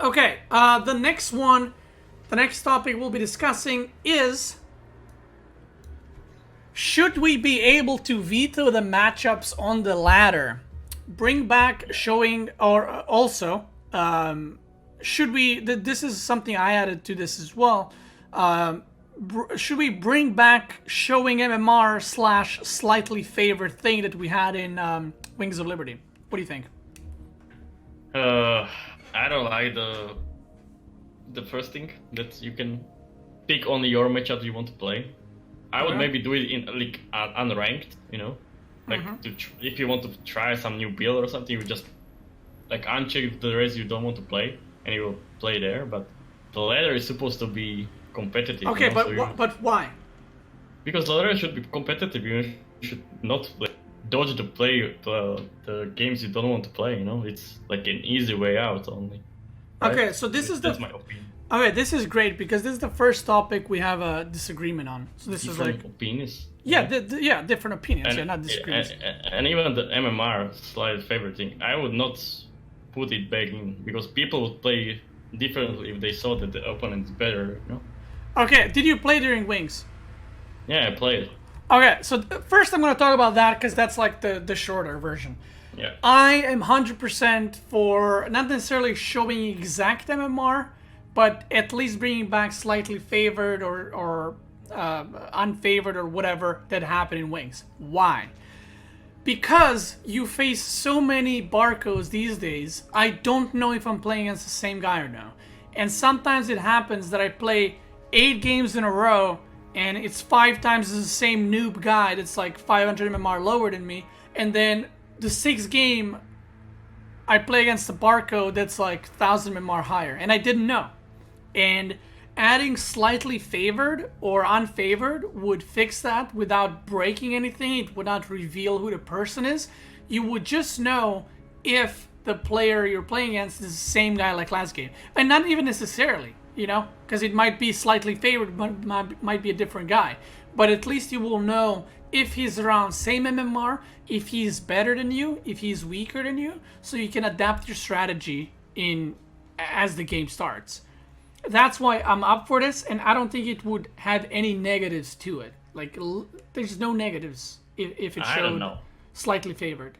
Okay, the next topic we'll be discussing is, should we be able to veto the matchups on the ladder? Bring back showing, or also, should we, this is something I added to this as well, should we bring back showing MMR / slightly favored thing that we had in Wings of Liberty? What do you think? I don't like the first thing that you can pick only your matchup you want to play. I would maybe do it in like unranked, you know, like if you want to try some new build or something, you just like uncheck the race you don't want to play, and you will play there. But the ladder is supposed to be competitive. Okay, you know, but why? Because the ladder should be competitive. You should not like dodge the games you don't want to play. You know, it's like an easy way out only. Right? Okay, so that's my opinion. Okay, this is great because this is the first topic we have a disagreement on. So this Different is like opinions. yeah, different opinions. Yeah, not disagreements. And even the MMR slight favorite thing, I would not put it back in because people would play differently if they saw that the opponent is better. You know. Okay, did you play during Wings? Yeah, I played. Okay, so first I'm going to talk about that because that's like the shorter version. Yeah. I am 100% for not necessarily showing exact MMR, but at least bringing back slightly favored or unfavored or whatever that happened in Wings. Why? Because you face so many barcodes these days, I don't know if I'm playing against the same guy or no. And sometimes it happens that I play 8 games in a row and it's 5 times the same noob guy that's like 500 MMR lower than me, and then the 6th game I play against a barcode that's like 1000 MMR higher, and I didn't know. And adding slightly favored or unfavored would fix that without breaking anything. It would not reveal who the person is. You would just know if the player you're playing against is the same guy like last game. And not even necessarily, you know, because it might be slightly favored, but might be a different guy. But at least you will know if he's around same MMR, if he's better than you, if he's weaker than you, so you can adapt your strategy as the game starts. That's why I'm up for this, and I don't think it would have any negatives to it. Like, there's no negatives if it showed slightly favored.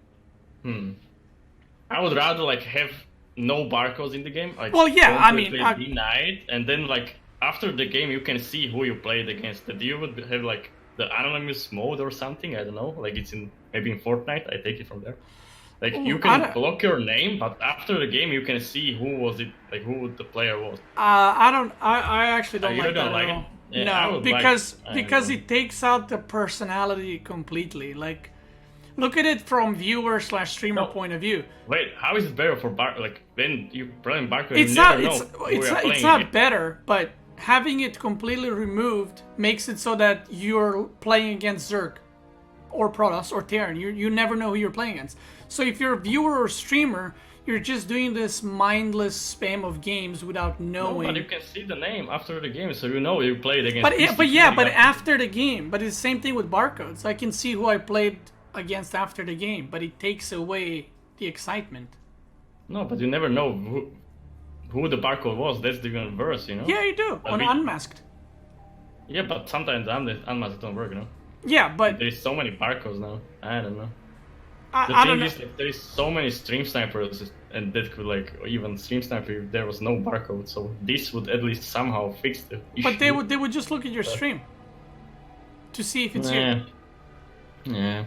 I would rather like have no barcodes in the game. Like, well, yeah, I mean, denied, and then like after the game you can see who you played against. That you would have like the anonymous mode or something. I don't know. Like it's maybe in Fortnite. I take it from there. Like you can block your name, but after the game you can see who was it, like who the player was. I actually don't like that at all. Yeah, no, because it takes out the personality completely. Like, look at it from viewer / streamer point of view. Wait, how is it better for like when you play Barco? It's not better, but having it completely removed makes it so that you're playing against Zerg or Protoss or Terran. You never know who you're playing against. So if you're a viewer or streamer, you're just doing this mindless spam of games without knowing. No, but you can see the name after the game, so you know you played against. But after the game. But it's the same thing with barcodes. I can see who I played against after the game, but it takes away the excitement. No, but you never know who the barcode was. That's even worse, you know. Yeah, you do on unmasked. Yeah, but sometimes the unmasked don't work, you know. Yeah, but there's so many barcodes now. I don't know. I don't know. Is like, there is so many stream snipers, and that could like even stream sniper if there was no barcode. So this would at least somehow fix the issue. But they would just look at your stream to see if it's you. Yeah.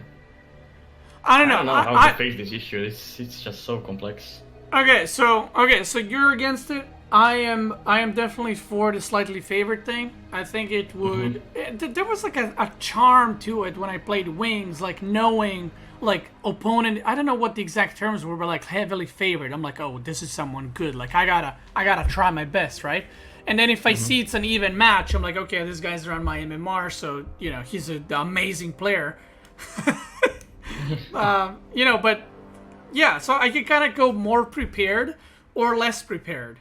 I don't know how to face this issue. It's just so complex. Okay, so you're against it. I am definitely for the slightly favored thing. I think it would. There was like a charm to it when I played Wings, like knowing like opponent. I don't know what the exact terms were, but like heavily favored. I'm like, oh, this is someone good. Like I gotta try my best, right? And then if I see it's an even match, I'm like, okay, this guy's around my MMR, so you know he's an amazing player. You know, but yeah, so I can kind of go more prepared or less prepared.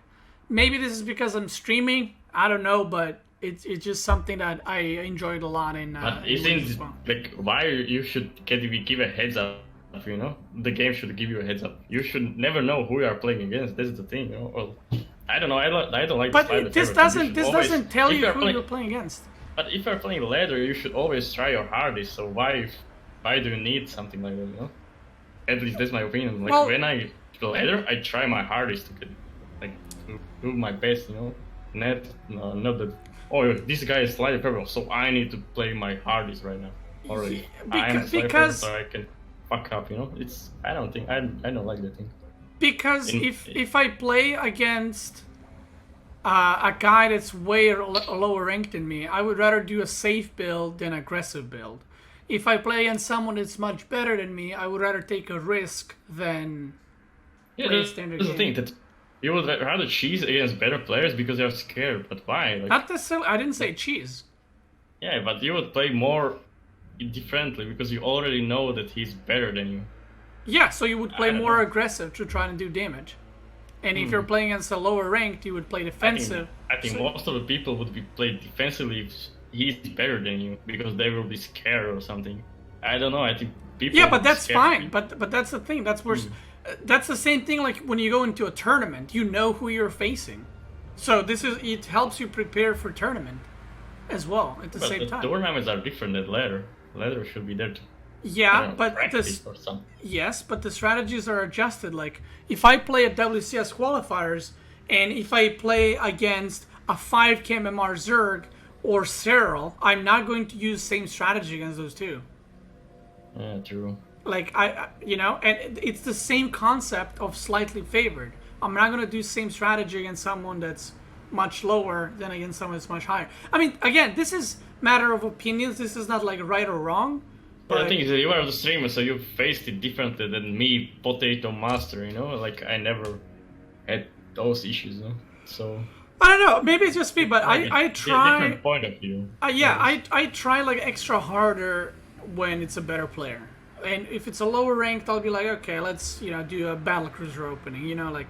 Maybe this is because I'm streaming. I don't know, but it's just something that I enjoyed a lot in. But isn't like why you should give a heads up? You know, the game should give you a heads up. You should never know who you are playing against. That's the thing. You know, or, I don't know. I don't like. But the this doesn't tell you who you're playing against. But if you're playing ladder, you should always try your hardest. So why do you need something like that? You know? At least that's my opinion. Like when I play ladder, I try my hardest to get, like, to do my best. You know, not that. Oh, this guy is slightly purple, so I need to play my hardest right now. Already, because so I can fuck up. You know, I don't like that thing. Because if I play against a guy that's way lower ranked than me, I would rather do a safe build than aggressive build. If I play against someone that's much better than me, I would rather take a risk than play standard game. That's the thing, that you would rather cheese against better players because you're scared. But why? Like, not necessarily. I didn't say cheese. Yeah, but you would play more differently because you already know that he's better than you. Yeah, so you would play more aggressive to try and do damage. And if you're playing against a lower ranked, you would play defensive. I think most of the people would be played defensively if he's better than you because they will be scared or something. I don't know. I think people. Yeah, but that's fine. But that's the thing. That's where. That's the same thing. Like when you go into a tournament, you know who you're facing. So it helps you prepare for tournament as well at the same time. Tournaments are different than ladder. Ladder should be there to. Yeah, but but the strategies are adjusted. Like if I play at WCS qualifiers, and if I play against a 5 KMMR Zerg or Cyril, I'm not going to use same strategy against those two. Yeah, true. Like and it's the same concept of slightly favored. I'm not going to do same strategy against someone that's much lower than against someone that's much higher. I mean, again, this is matter of opinions. This is not like right or wrong. But the thing is that you are the streamer, so you faced it differently than me, Potato Master, you know? Like, I never had those issues, you know? So... I don't know, maybe it's just me, but I try... different point of view. I try, like, extra harder when it's a better player. And if it's a lower ranked, I'll be like, okay, let's, do a Battlecruiser opening, like...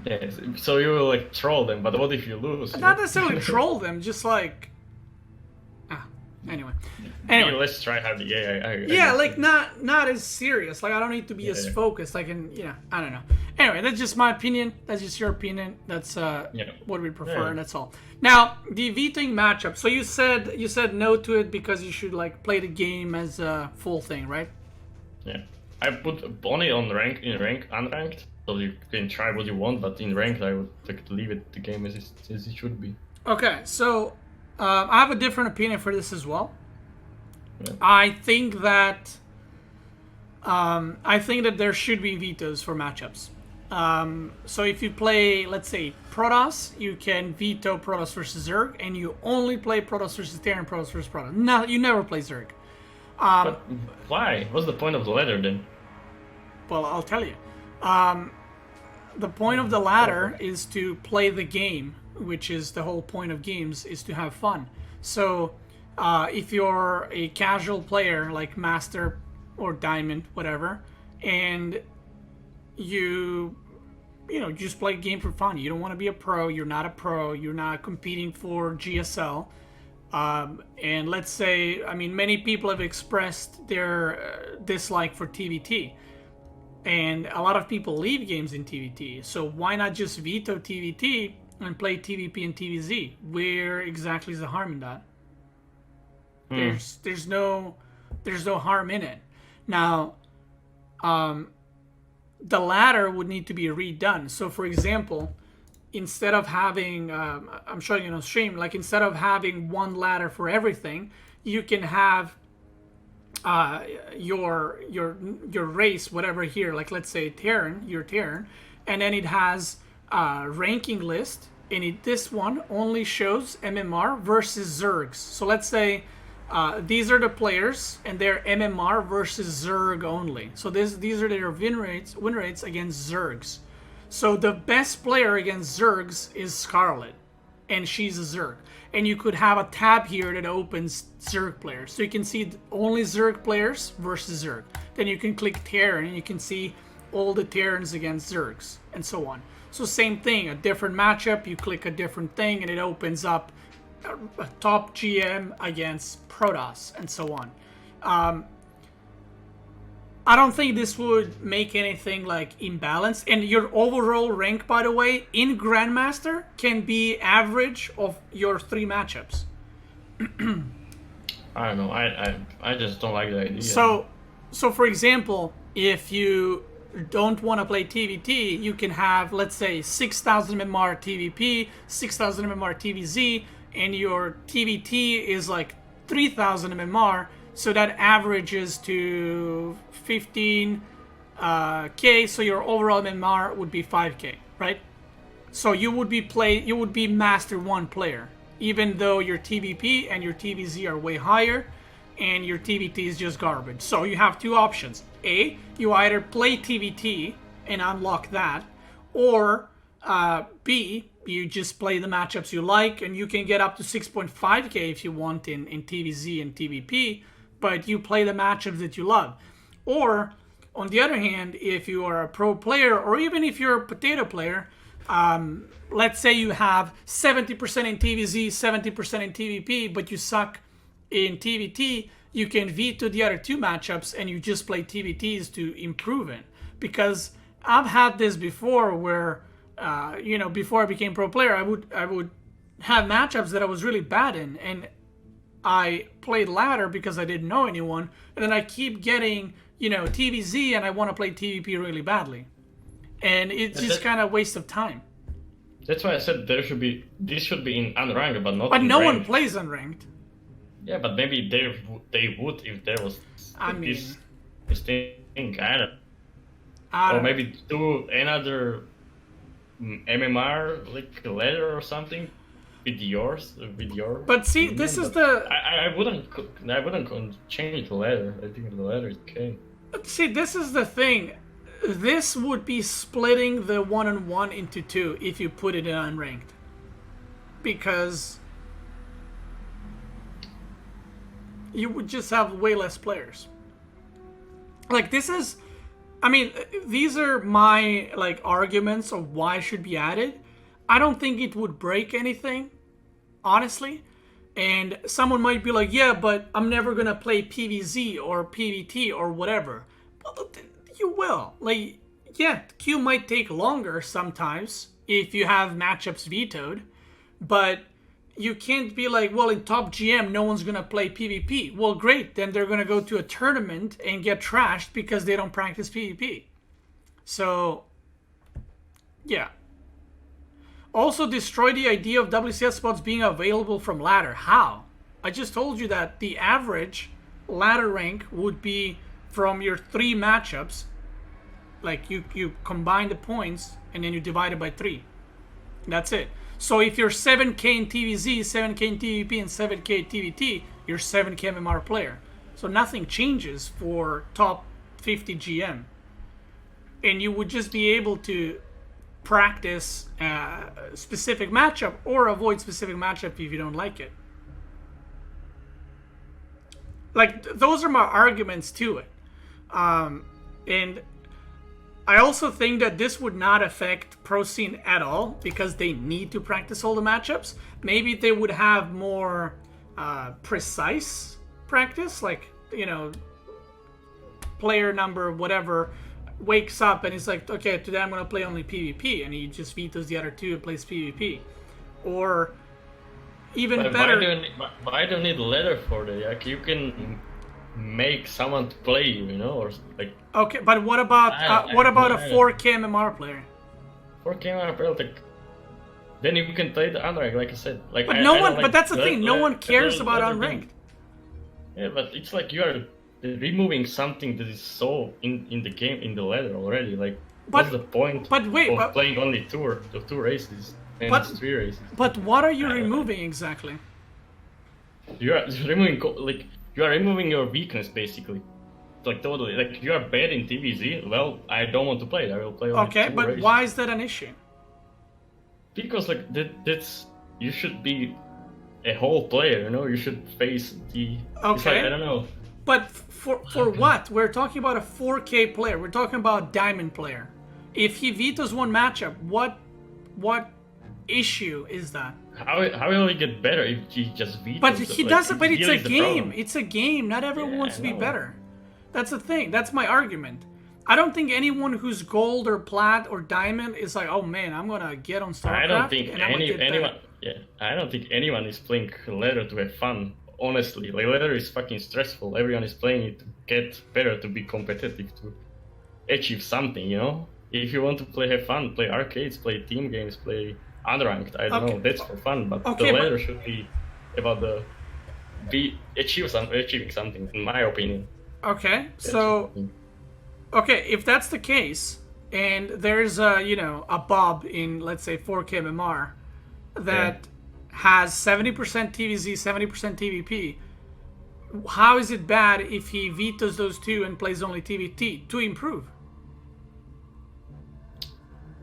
Yeah, so you will, like, troll them, but what if you lose? Not necessarily troll them, just, like... Anyway, let's try hard. Like not as serious. Like I don't need to be as focused. I can, I don't know. Anyway, that's just my opinion. That's just your opinion. That's what we prefer. And that's all. Now the vetoing matchup. So you said no to it because you should like play the game as a full thing, right? Yeah, I put only on unranked, so you can try what you want. But in ranked, I would like to leave it the game as it should be. Okay, so. I have a different opinion for this as well. Yeah. I think that there should be vetoes for matchups. So if you play, let's say, Protoss, you can veto Protoss versus Zerg, and you only play Protoss versus Terran, Protoss versus Protoss. No, you never play Zerg. But why? What's the point of the ladder then? Well, I'll tell you. The point of the ladder is to play the game, which is the whole point of games, is to have fun. So if you're a casual player like Master or Diamond, whatever, and you just play a game for fun, you don't want to be a pro, you're not a pro, you're not competing for GSL, and let's say, many people have expressed their dislike for TVT, and a lot of people leave games in TVT, so why not just veto TVT and play TVP and TVZ? Where exactly is the harm in that? There's no harm in it. Now, the ladder would need to be redone. So, for example, instead of having, I'm showing you on stream, like instead of having one ladder for everything, you can have your race, whatever here, like let's say your Terran, and then it has ranking list, and this one only shows MMR versus Zergs. So let's say these are the players, and they're MMR versus Zerg only. So these are their win rates against Zergs. So the best player against Zergs is Scarlet, and she's a Zerg. And you could have a tab here that opens Zerg players. So you can see only Zerg players versus Zerg. Then you can click Terran, and you can see all the Terrans against Zergs, and so on. So same thing, a different matchup, you click a different thing, and it opens up a top GM against Protoss, and so on. I don't think this would make anything like imbalanced. And your overall rank, by the way, in Grandmaster can be average of your 3 matchups. I don't know. I just don't like the idea. So for example, if you don't want to play TVT, you can have, let's say, 6,000 MMR TVP, 6,000 MMR TVZ, and your TVT is like 3,000 MMR. So that averages to 15k. So your overall MMR would be 5k, right? So you would be Master 1 player, even though your TVP and your TVZ are way higher, and your TVT is just garbage. So you have 2 options. A, you either play TVT and unlock that, or B, you just play the matchups you like, and you can get up to 6.5k if you want in TVZ and TVP, but you play the matchups that you love. Or, on the other hand, if you are a pro player, or even if you're a potato player, let's say you have 70% in TVZ, 70% in TVP, but you suck in TVT, you can veto the other 2 matchups and you just play TVTs to improve it. Because I've had this before where, before I became pro player, I would have matchups that I was really bad in, and I played ladder because I didn't know anyone, and then I keep getting, TVZ, and I want to play TVP really badly. And it's just kind of a waste of time. That's why I said this should be in unranked, but not. But no one ranked. plays unranked. Yeah, but maybe they would if there was this thing. I don't. Or maybe do another MMR like ladder or something with your. But see, this is the. I wouldn't change the ladder. I think the ladder is okay. See, this is the thing. This would be splitting the 1-on-1 into 2 if you put it in unranked, because you would just have way less players. Like, this is, these are my arguments of why it should be added. I don't think it would break anything, honestly. And someone might be like, yeah, but I'm never gonna play PVZ or PVT or whatever. Well, you will. Q might take longer sometimes if you have matchups vetoed, but you can't be like, well, in top GM, no one's gonna play PvP. Well, great, then they're gonna go to a tournament and get trashed because they don't practice PvP. So, yeah. Also, destroy the idea of WCS spots being available from ladder. How? I just told you that the average ladder rank would be from your 3 matchups. Like, you combine the points and then you divide it by 3. That's it. So if you're 7k in TVZ, 7k in TVP, and 7k in TVT, you're 7k MMR player. So nothing changes for top 50 GM. And you would just be able to practice a specific matchup or avoid specific matchup if you don't like it. Those are my arguments to it. And I also think that this would not affect pro scene at all because they need to practice all the matchups. Maybe they would have more precise practice, player number whatever wakes up and it's like, okay, today I'm going to play only PvP, and he just vetoes the other 2 and plays PvP. Or even better... Why do you need a ladder for that? You can make someone to play you, or Okay, but what about a 4K MMR player? 4K MMR player, then you can play the unranked, like I said. But that's the thing. No one cares about unranked. Yeah, but it's like you are removing something that is so in the game, in the ladder already. What's the point of playing only two races and 3 races? But what are you removing exactly? You are removing you are removing your weakness basically. Totally. You are bad in TVZ. Well, I don't want to play. I will play only 2 but races. Why is that an issue? Because that's you should be a whole player. You should face the. Okay. I don't know. But for what? We're talking about a 4K player. We're talking about a diamond player. If he vetoes one matchup, what issue is that? How will he get better if he just vetoes? But he doesn't. But it's a game. It's a game. Not everyone wants to be better. That's the thing. That's my argument. I don't think anyone who's gold or plat or diamond is like, oh man, I'm gonna get on StarCraft. I don't think and I'm gonna get anyone. better. Yeah, I don't think anyone is playing ladder to have fun. Honestly, like ladder is fucking stressful. Everyone is playing it to get better, to be competitive, to achieve something. You know, if you want to play, have fun, play arcades, play team games, play unranked. I don't know. That's for fun, but the ladder should be about achieving something, in my opinion. Okay, so if that's the case, and there's a Bob in, let's say, 4K MMR that has 70% TVZ, 70% TVP, how is it bad if he vetoes those two and plays only TVT to improve?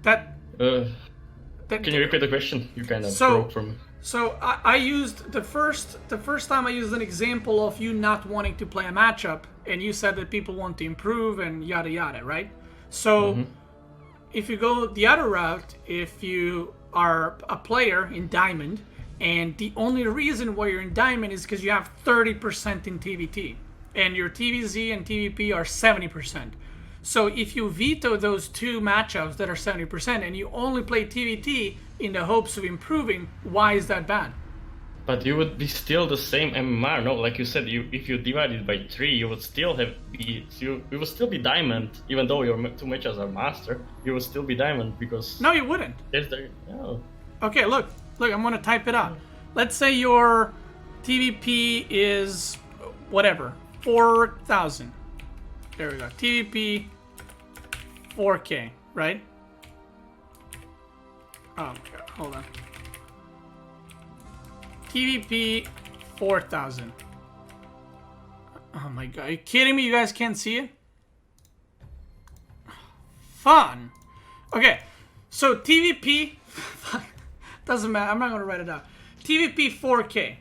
Can you repeat the question? You kind of broke from me. So I used the first time I used an example of you not wanting to play a matchup, and you said that people want to improve and yada yada, right? So if you go the other route, if you are a player in Diamond, and the only reason why you're in Diamond is because you have 30% in TVT, and your TVZ and TVP are 70%. So if you veto those two matchups that are 70% and you only play TVT in the hopes of improving, why is that bad? But you would be still the same MMR, no? Like you said, if you divide it by 3, you would still you would still be diamond, even though your two matches are master. You would still be diamond because. No, you wouldn't. No. Okay, look, I'm gonna type it out. Let's say your TVP is whatever, 4,000. There we go. TVP 4K, right? Oh my god, hold on. TVP 4,000. Oh my god, are you kidding me? You guys can't see it? Fun. Okay, so TVP doesn't matter. I'm not gonna write it down. TVP 4K,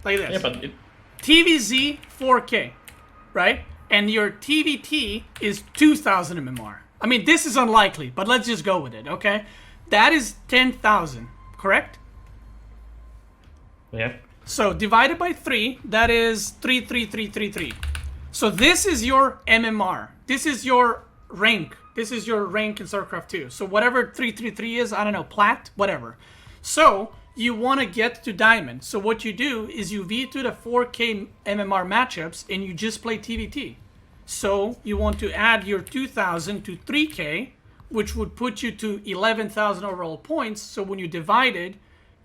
like this. Yeah, but TVZ 4K, right? And your TVT is 2,000 MMR. I mean, this is unlikely, but let's just go with it, okay? That is 10,000, correct? Yeah. So divided by 3, that is 33333. So this is your MMR. This is your rank. This is your rank in StarCraft II. So whatever 333 is, I don't know, plat, whatever. So you want to get to diamond. So what you do is you veto the 4K MMR matchups and you just play TVT. So you want to add your 2,000 to 3K, which would put you to 11,000 overall points. So when you divide it,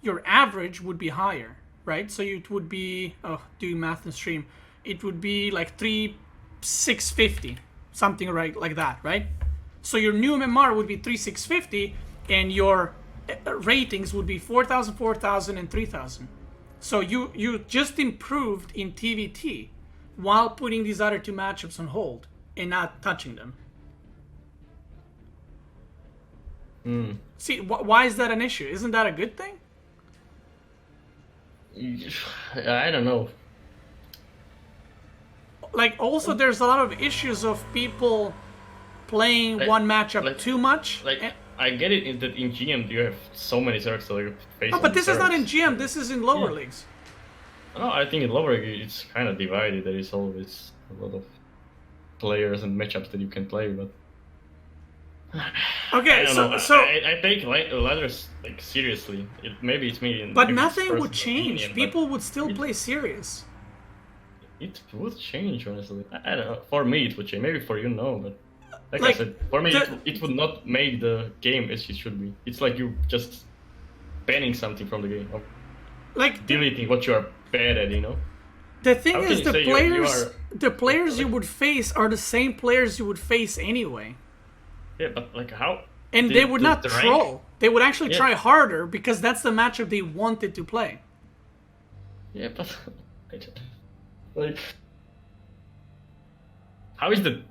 your average would be higher, right? So it would be, doing math in stream, it would be like 3,650, something like that, right? So your new MMR would be 3,650, and your ratings would be 4,000, 4,000, and 3,000. So you just improved in TVT while putting these other two matchups on hold and not touching them. See, why is that an issue? Isn't that a good thing? I don't know. Like, also, there's a lot of issues of people playing one matchup too much. I get it in that in GM you have so many circs that you face. Oh, but this is not in GM. This is in lower leagues. No, I think in lower league it's kind of divided. There is always a lot of players and matchups that you can play, but. Okay, I take ladders like seriously. Maybe it's me. But nothing would change. People would still play serious. It would change, honestly. I don't know. For me, it would change. Maybe for you, no. But like I said, for me, it would not make the game as it should be. It's like you just banning something from the game, or like deleting what you are bad at. You know. The thing is, the players you would face are the same players you would face anyway. Yeah, but like how? And they would not troll. They would actually try harder because that's the matchup they wanted to play. Yeah, but like, how is that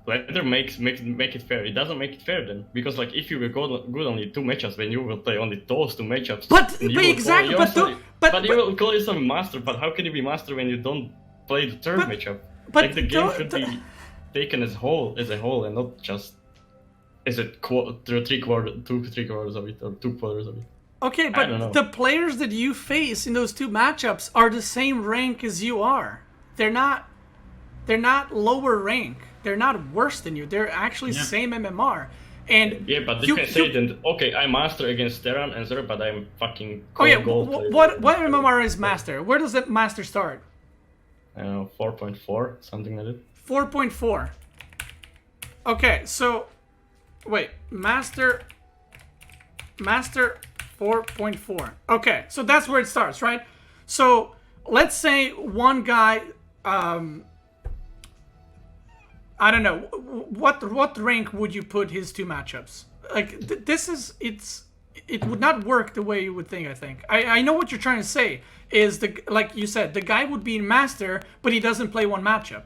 ladder make it fair? It doesn't make it fair then, because like if you were good only 2 matchups, then you will play only those 2 matchups. But exactly, but you will call yourself master. But how can you be master when you don't play the third matchup? But like the game should be taken as a whole, and not just as a 3 quarters of it or 2 quarters of it. Okay, but the players that you face in those 2 matchups are the same rank as you are. They're not. They're not lower rank. They're not worse than you. They're actually same MMR. And yeah, but you can say then, okay, I master against Terran and Zerg, but I'm fucking gold. What MMR is master? Where does that master start? I don't know, 4.4, something like that. 4.4. Okay, so wait, master 4.4. Okay, so that's where it starts, right? So let's say one guy, I don't know, what rank would you put his two matchups? Like it would not work the way you would think. I think I know what you're trying to say. Is like you said, the guy would be in master, but he doesn't play one matchup.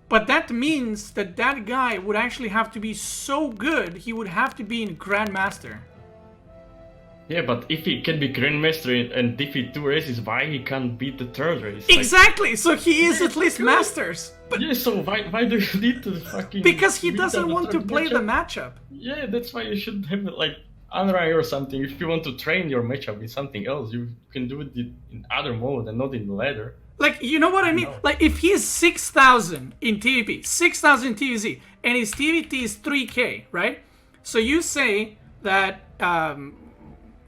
But that means that guy would actually have to be so good, he would have to be in Grandmaster. Yeah, but if he can be Grandmaster and defeat 2 races, why he can't beat the 3rd race? Exactly! So he is at least Masters. But yeah, so why do you need to fucking... Because he doesn't want to play the matchup. Yeah, that's why you should have like Unrai or something. If you want to train your matchup with something else, you can do it in other mode and not in the ladder. Like, you know what I mean? Like, if he's 6,000 in TVP, 6,000 in TVZ, and his TVT is 3K, right? So you say that,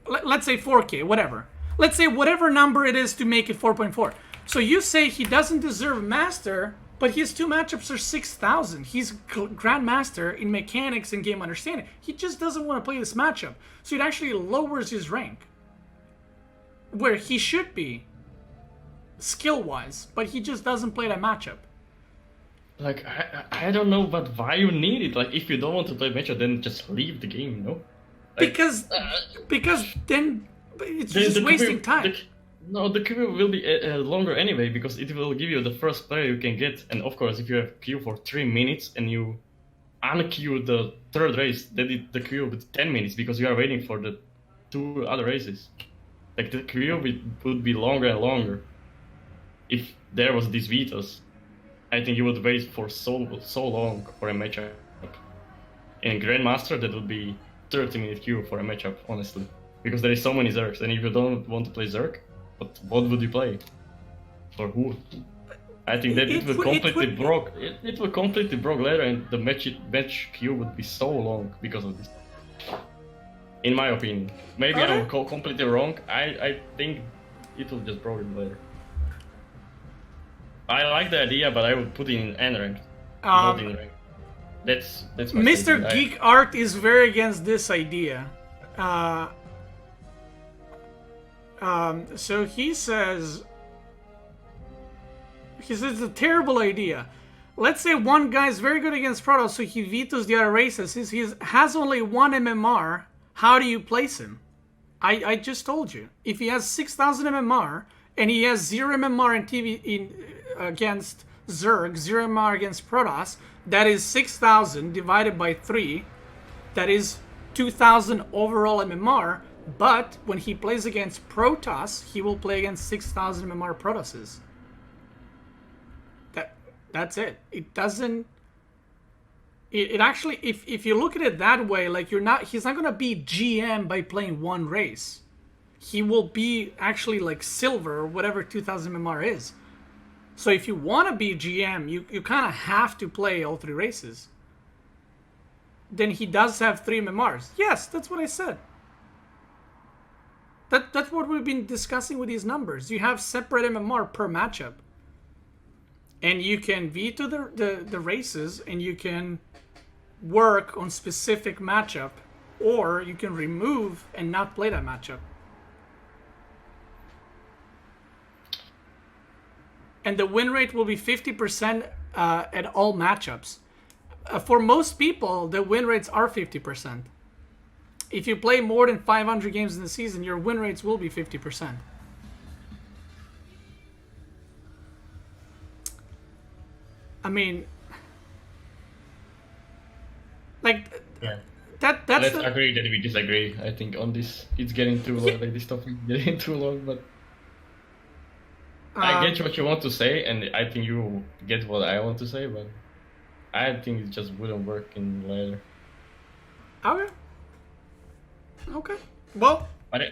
let's say 4K, whatever. Let's say whatever number it is to make it 4.4. So you say he doesn't deserve Master, but his two matchups are 6,000. He's Grandmaster in mechanics and game understanding. He just doesn't want to play this matchup. So it actually lowers his rank. Where he should be, skill-wise, but he just doesn't play that matchup. Like, I don't know, but why you need it? Like, if you don't want to play matchup, then just leave the game, no? Like, because then it's just wasting time. The queue will be longer anyway, because it will give you the first player you can get. And of course, if you have queue for 3 minutes and you unqueue the 3rd race, then the queue will be 10 minutes, because you are waiting for the 2 other races. Like, the queue would be longer and longer. If there was these Vetos, I think you would wait for so long for a matchup. In Grandmaster, that would be 30-minute queue for a matchup, honestly. Because there is so many Zergs, and if you don't want to play Zerg, what would you play? For who? I think that it will completely broke later, and the match queue would be so long because of this. In my opinion. Maybe I'm completely wrong. I think it will just broke it later. I like the idea, but I would put it in N-ranked, not in ranked. That's my Mr. statement. Geek Art is very against this idea. So he says it's a terrible idea. Let's say one guy is very good against Protoss, so he vetoes the other races. He has only one MMR. How do you place him? I just told you. If he has 6,000 MMR and he has 0 MMR in TV against Zerg, 0 MMR against Protoss, that is 6,000 divided by 3. That is 2,000 overall MMR. But when he plays against Protoss, he will play against 6,000 MMR Protosses. That's it. It doesn't. It actually, if you look at it that way, like he's not gonna be GM by playing one race. He will be actually like silver or whatever 2,000 MMR is. So if you want to be GM, you kind of have to play all 3 races. Then he does have 3 MMRs. Yes, that's what I said. That's what we've been discussing with these numbers. You have separate MMR per matchup. And you can veto the races, and you can work on specific matchup, or you can remove and not play that matchup. And the win rate will be 50% at all matchups. For most people, the win rates are 50%. If you play more than 500 games in the season, your win rates will be 50%. I mean, like, that's Let's agree that we disagree. I think on this, it's getting too long. Like, this topic is getting too long, but I get what you want to say, and I think you get what I want to say, but I think it just wouldn't work in later. Okay. Well, But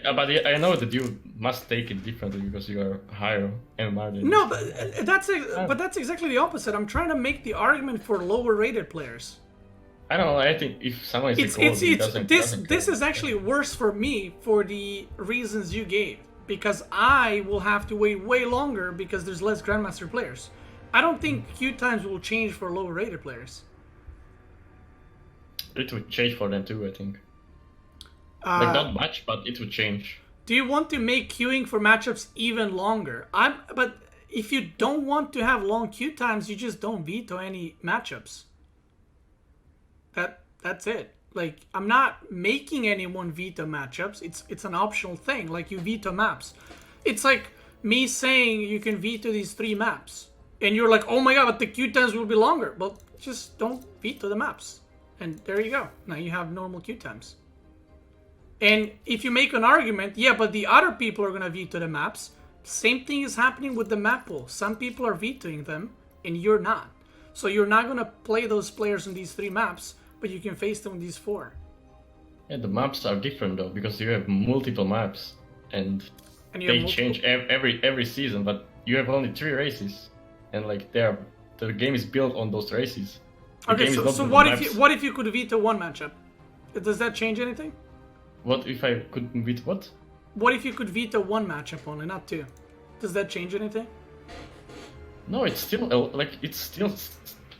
I know that you must take it differently because you are higher MMR than No, but that's exactly the opposite. I'm trying to make the argument for lower rated players. I don't know. I think if someone is This is actually worse for me for the reasons you gave, because I will have to wait way longer because there's less Grandmaster players. I don't think queue times will change for lower rated players. It would change for them too, I think. Like not much, but it would change. Do you want to make queuing for matchups even longer? But if you don't want to have long queue times, you just don't veto any matchups. That's it. Like, I'm not making anyone veto matchups. It's an optional thing. Like, you veto maps. It's like me saying you can veto these 3 maps. And you're like, oh my god, but the queue times will be longer. Well, just don't veto the maps. And there you go. Now you have normal queue times. And if you make an argument, yeah, but the other people are going to veto the maps. Same thing is happening with the map pool. Some people are vetoing them, and you're not. So you're not going to play those players in these 3 maps, but you can face them in these 4. Yeah, the maps are different though, because you have multiple maps, and they change every season, but you have only 3 races. And like the game is built on those races. Okay, so what if you could veto 1 matchup? Does that change anything? What if I could veto what? What if you could veto 1 matchup only, not 2? Does that change anything? No, it's still it's still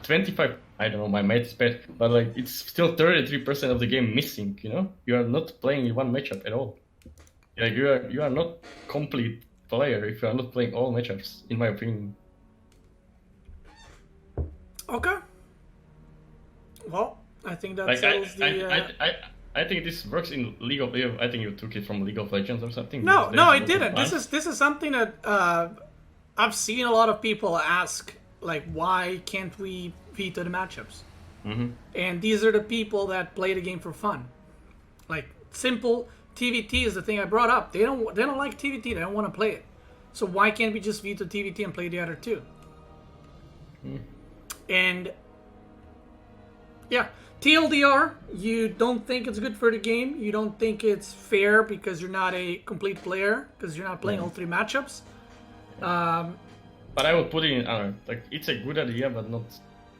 25. I don't know, my math is bad, but like it's still 33% of the game missing. You know, you are not playing in 1 matchup at all. Like you are not complete player if you are not playing all matchups, in my opinion. Okay. Well, I think that settles the. I think this works in League of Legends. I think you took it from League of Legends or something. No, I didn't. This is something that I've seen a lot of people ask, like, why can't we veto the matchups? Mm-hmm. And these are the people that play the game for fun. Like, simple TVT is the thing I brought up. They don't like TVT. They don't want to play it. So why can't we just veto TVT and play the other 2? And yeah, TLDR, you don't think it's good for the game. You don't think it's fair because you're not a complete player, because you're not playing all 3 matchups. But I would put it in honor. Like, it's a good idea, but not.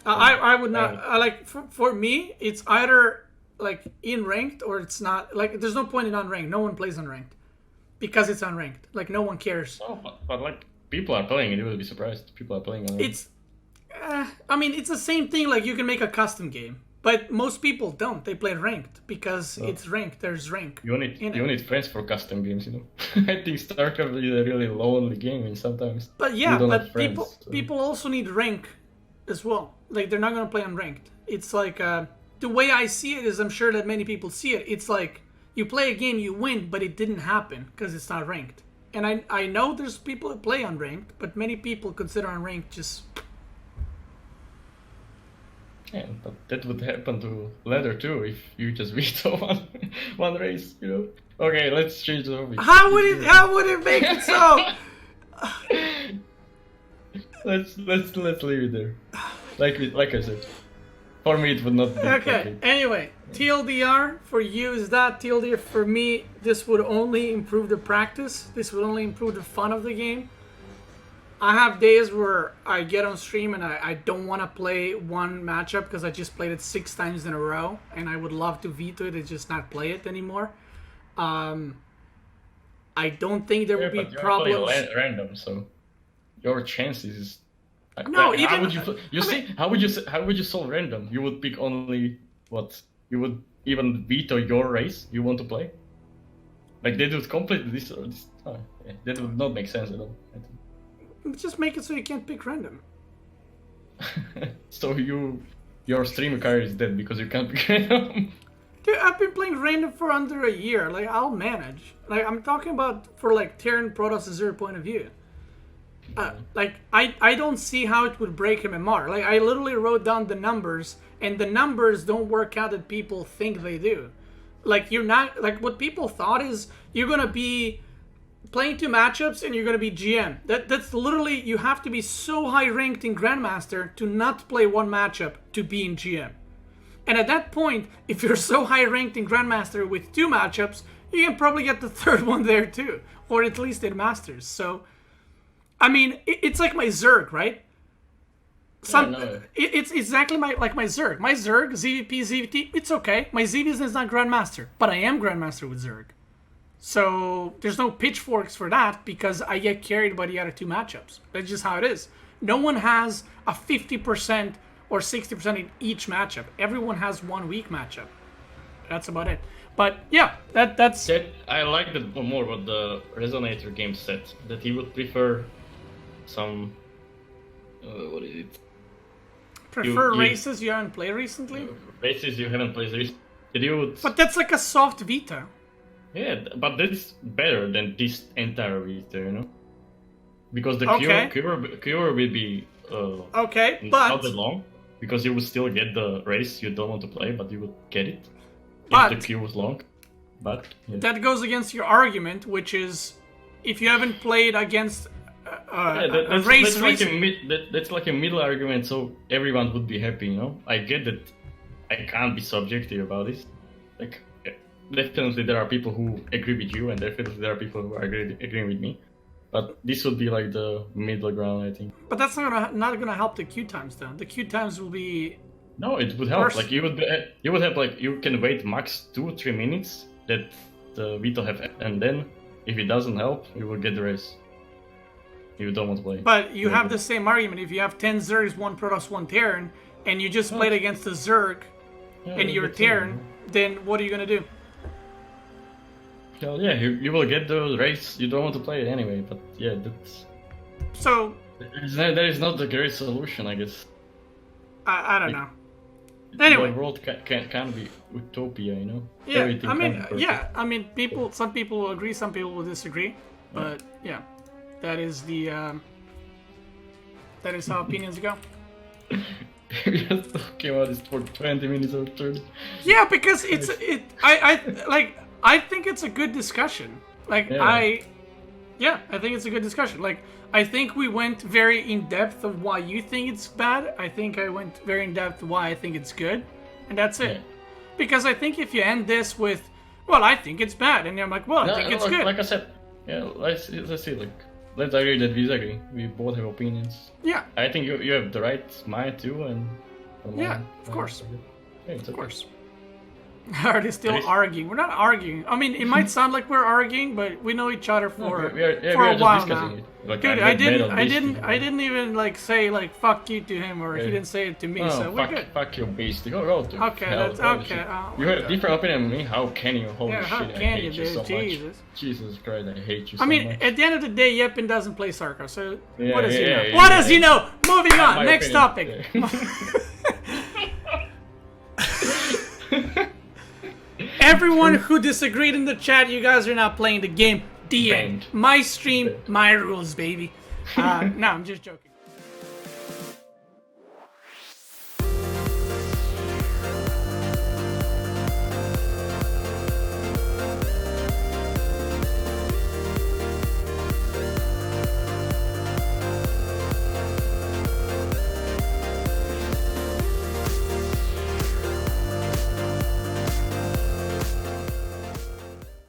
I would not. Like for me, it's either like in ranked or it's not. Like, there's no point in unranked. No one plays unranked because it's unranked. Like, no one cares. Oh, but like people are playing it. You will be surprised. People are playing unranked. It's. I mean, it's the same thing. Like, you can make a custom game. But most people don't. They play ranked because it's ranked. There's rank. You need friends for custom games, you know. I think StarCraft is a really lonely game and sometimes. But yeah, but people also need rank as well. Like, they're not gonna play unranked. It's like the way I see it is, I'm sure that many people see it. It's like you play a game, you win, but it didn't happen because it's not ranked. And I know there's people that play unranked, but many people consider unranked just. Yeah, but that would happen to ladder too if you just veto one race, you know. Okay, let's change the topic. How would it make it so? let's leave it there. Like I said, for me it would not be. Okay. Anyway, TLDR for you is that. TLDR for me, this would only improve the practice. This would only improve the fun of the game. I have days where I get on stream and I don't want to play 1 matchup because I just played it 6 times in a row, and I would love to veto it and just not play it anymore. I don't think there would be problems. You're playing random, so your chances. No, like, even how would you solve random? You would pick only what? You would even veto your race you want to play. Like, they would complete this. Yeah, that would not make sense at all. I think. Just make it so you can't pick random. So your stream career is dead because you can't pick random. Dude, I've been playing random for under a year. Like, I'll manage. Like, I'm talking about for like Terran Protoss Zero point of view. Like, I don't see how it would break MMR. Like, I literally wrote down the numbers, and the numbers don't work out that people think they do. Like, you're not, like, what people thought is you're gonna be playing 2 matchups and you're going to be GM. That's literally, you have to be so high ranked in Grandmaster to not play 1 matchup to be in GM. And at that point, if you're so high ranked in Grandmaster with 2 matchups, you can probably get the third one there too, or at least in Masters. So, I mean, it's like my Zerg, right? It's exactly like my Zerg. My Zerg, ZVP, ZVT, it's okay. My ZVs is not Grandmaster, but I am Grandmaster with Zerg. So there's no pitchforks for that because I get carried by the other two matchups. That's just how it is. No one has a 50% or 60% in each matchup. Everyone has one weak matchup. That's about it. But yeah, that's... I like that more what the Resonator game said. That he would prefer some... what is it? Prefer races you haven't played recently? Races you haven't played recently. But that's like a soft Veto. Yeah, but that's better than this entire Veto, you know? Because the cure will be not that long. Because you will still get the race you don't want to play, but you will get it. If the queue was long. But yeah. That goes against your argument, which is if you haven't played against a race that's like a middle argument, so everyone would be happy, you know? I get that I can't be subjective about this. Like, definitely there are people who agree with you, and definitely there are people who are agreeing with me. But this would be like the middle ground, I think. But that's not gonna help the queue times, though. The queue times will be... No, it would help. Like you would have like you can wait max 2-3 minutes that the Veto have, and then if it doesn't help, you will get the race. You don't want to play. But you have the same argument. If you have 10 Zergs, 1 Protoss, 1 Terran, and you just played against the Zerg and your Terran, then what are you gonna do? Well, yeah, you will get the race. You don't want to play it anyway. But yeah, that's... So... That is not the great solution, I guess. I don't know. Anyway, the world can't be utopia, you know. Yeah, I mean, some people will agree, some people will disagree, but yeah, that is how opinions go. We are talking about this for 20 minutes or 30. Yeah, because I think it's a good discussion. Like I think it's a good discussion. Like I think we went very in depth of why you think it's bad. I think I went very in depth why I think it's good, and that's it. Because I think if you end this with, well, I think it's bad, and I'm like, well, I think it's good. Like I said, let's see. Like, let's agree that we disagree. We both have opinions. Yeah. I think you have the right mind too, and of course. Yeah, of course. Are they still arguing? We're not arguing. I mean, it might sound like we're arguing, but we know each other for a while now. Like, dude, I didn't even like say like fuck you to him, or he didn't say it to me. So we're good. Fuck your beast. Go to okay, hell. that's okay. You have a different opinion than me. How can you? Holy shit! How I can hate you, dude? so Jesus. much. Jesus Christ, I hate you so much. I mean, much. at the end of the day, Yepin doesn't play StarCraft, so what does he know? Yeah, what does he know? Moving on. Next topic. Everyone who disagreed in the chat, you guys are not playing the game. The end. My stream, my rules, baby. No, I'm just joking.